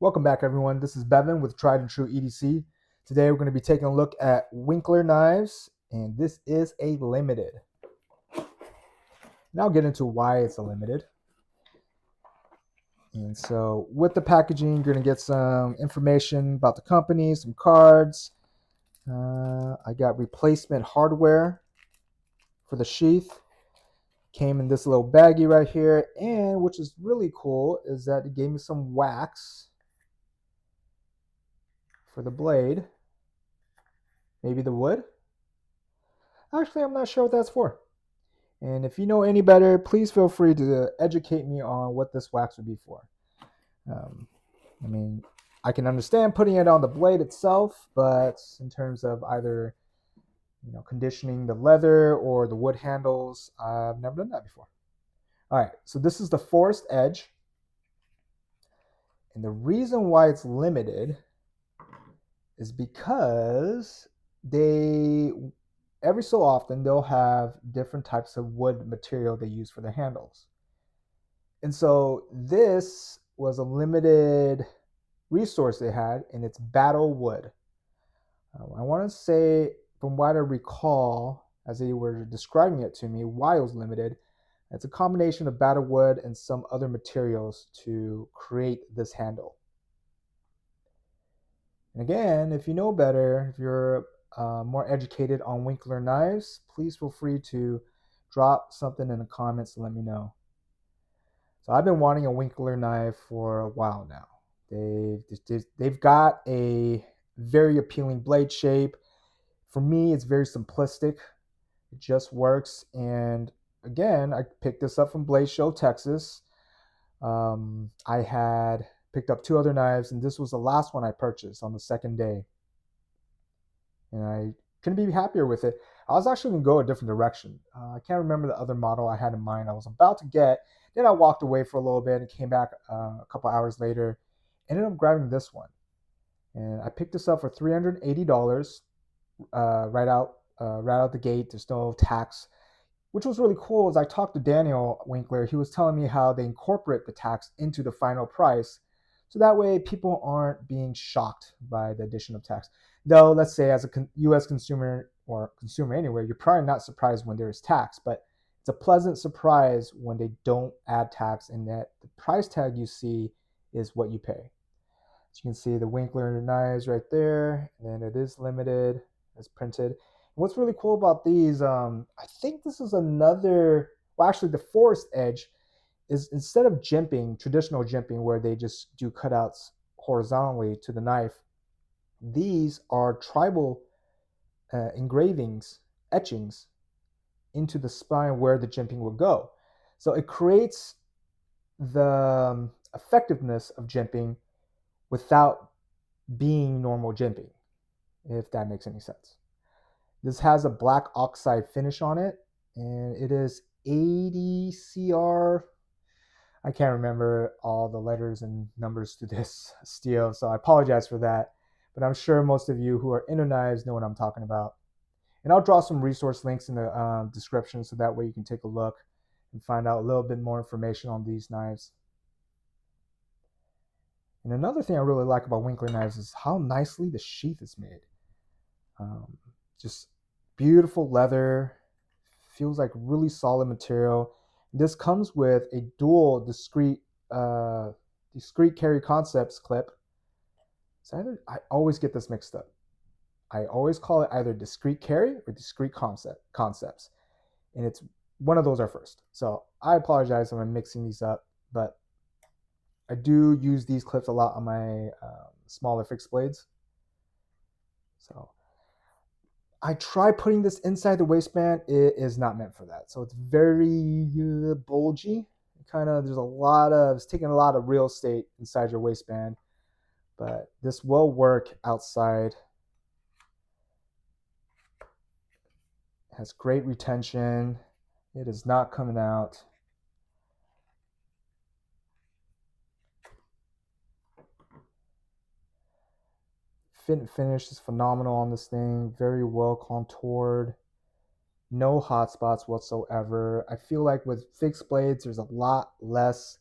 Welcome back, everyone. This is Bevan with Tried and True EDC. Today, we're going to be taking a look at Winkler knives, and this is a limited. And I'll get into why it's a limited. And so, with the packaging, you're going to get some information about the company, some cards. I got replacement hardware for the sheath. Came in this little baggie right here, and which is really cool is that it gave me some wax for the blade. Maybe the wood. Actually, I'm not sure what that's for. And if you know any better, please feel free to educate me on what this wax would be for. Um, I mean, I can understand putting it on the blade itself, but in terms of either conditioning the leather or the wood handles, I've never done that before. All right, so this is the forest edge. And the reason why it's limited is because they every so often they'll have different types of wood material they use for the handles. And so this was a limited resource they had, and it's battle wood. I want to say, from what I recall, as they were describing it to me, why it was limited, it's a combination of battle wood and some other materials to create this handle. And again, if you know better, if you're more educated on Winkler knives, please feel free to drop something in the comments to let me know. So I've been wanting a Winkler knife for a while now. They've got a very appealing blade shape. For me, it's very simplistic. It just works. And again, I picked this up from Blade Show, Texas. I had picked up two other knives, and this was the last one I purchased on the second day. And I couldn't be happier with it. I was actually going to go a different direction. I can't remember the other model I had in mind I was about to get. Then I walked away for a little bit and came back a couple hours later. Ended up grabbing this one. And I picked this up for $380 right out the gate. There's no tax, which was really cool. As I talked to Daniel Winkler, he was telling me how they incorporate the tax into the final price, so that way people aren't being shocked by the addition of tax. Though, let's say as a U.S. consumer or consumer anywhere, you're probably not surprised when there is tax, but it's a pleasant surprise when they don't add tax and that the price tag you see is what you pay. So you can see the Winkler knives right there, and it is limited, it's printed. What's really cool about these, I think this is another, well, actually, the forest edge is instead of jimping, traditional jimping, where they just do cutouts horizontally to the knife, these are tribal engravings, etchings into the spine where the jimping will go. So it creates the effectiveness of jimping without being normal jimping, if that makes any sense. This has a black oxide finish on it, and it is 80 CR. I can't remember all the letters and numbers to this steel, so I apologize for that. But I'm sure most of you who are into knives know what I'm talking about. And I'll draw some resource links in the description so that way you can take a look and find out a little bit more information on these knives. And another thing I really like about Winkler knives is how nicely the sheath is made. Um, just beautiful leather, feels like really solid material. This comes with a dual discrete carry concepts clip. So I always get this mixed up. I always call it either discrete carry or discrete concepts, and it's one of those are first. So I apologize if I'm mixing these up, but I do use these clips a lot on my smaller fixed blades. So I try putting this inside the waistband. It is not meant for that. So it's very bulgy. It's taking a lot of real estate inside your waistband, but this will work outside. It has great retention. It is not coming out. Fit and finish is phenomenal on this thing. Very well contoured. No hot spots whatsoever. I feel like with fixed blades, there's a lot less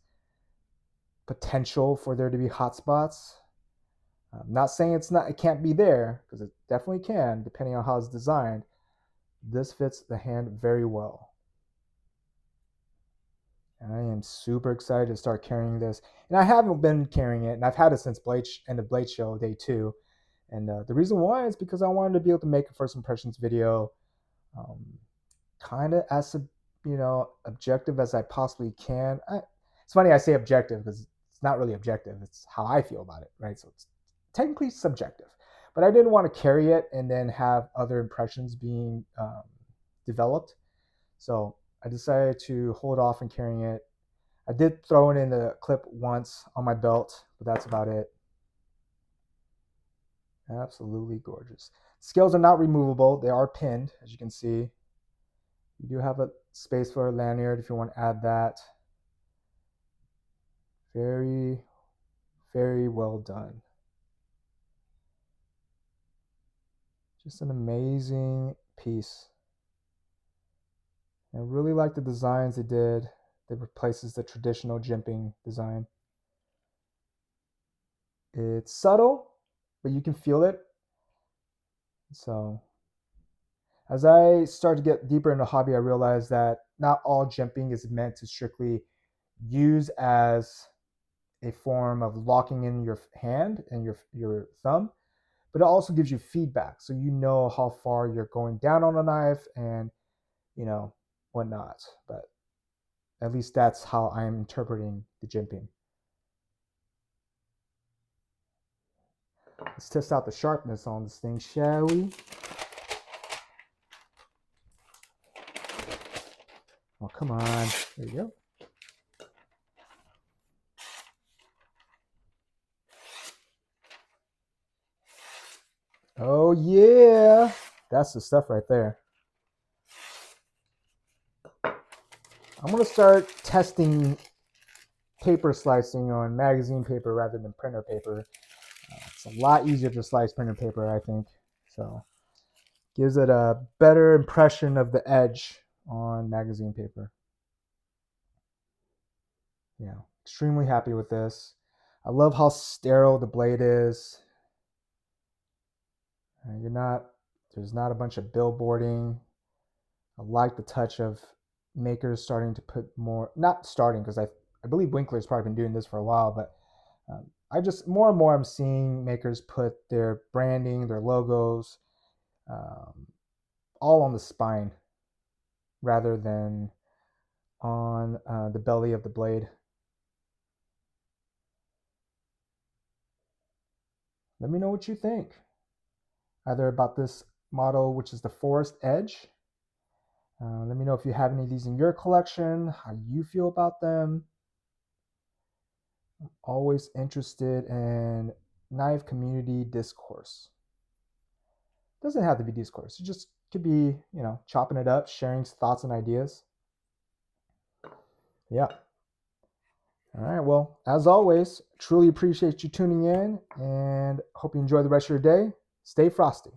potential for there to be hot spots. I'm not saying it can't be there, because it definitely can, depending on how it's designed. This fits the hand very well. And I am super excited to start carrying this. And I haven't been carrying it, and I've had it since end of Blade Show day 2. And the reason why is because I wanted to be able to make a first impressions video, kind of as objective as I possibly can. It's funny I say objective, because it's not really objective. It's how I feel about it, right? So it's technically subjective. But I didn't want to carry it and then have other impressions being developed. So I decided to hold off on carrying it. I did throw it in the clip once on my belt, but that's about it. Absolutely gorgeous. Scales are not removable. They are pinned, as you can see. You do have a space for a lanyard if you want to add that. Very, very well done. Just an amazing piece. I really like the designs they did. It replaces the traditional jimping design. It's subtle, but you can feel it. So as I start to get deeper into the hobby, I realized that not all jimping is meant to strictly use as a form of locking in your hand and your thumb, but it also gives you feedback, so you know how far you're going down on a knife and whatnot. But at least that's how I'm interpreting the jimping. Let's test out the sharpness on this thing, shall we? Oh, come on. There you go. Oh, yeah. That's the stuff right there. I'm going to start testing paper slicing on magazine paper rather than printer paper. It's a lot easier to slice printer paper, I think. So gives it a better impression of the edge on magazine paper. Yeah, extremely happy with this. I love how sterile the blade is. There's not a bunch of billboarding. I like the touch of makers starting to put more, not starting, because I believe Winkler's probably been doing this for a while, but I just more and more I'm seeing makers put their branding, their logos, all on the spine rather than on the belly of the blade. Let me know what you think, either about this model, which is the Forest Edge. Let me know if you have any of these in your collection, how you feel about them. I'm always interested in knife community discourse. It doesn't have to be discourse. It just could be, chopping it up, sharing thoughts and ideas. Yeah. All right. Well, as always, truly appreciate you tuning in and hope you enjoy the rest of your day. Stay frosty.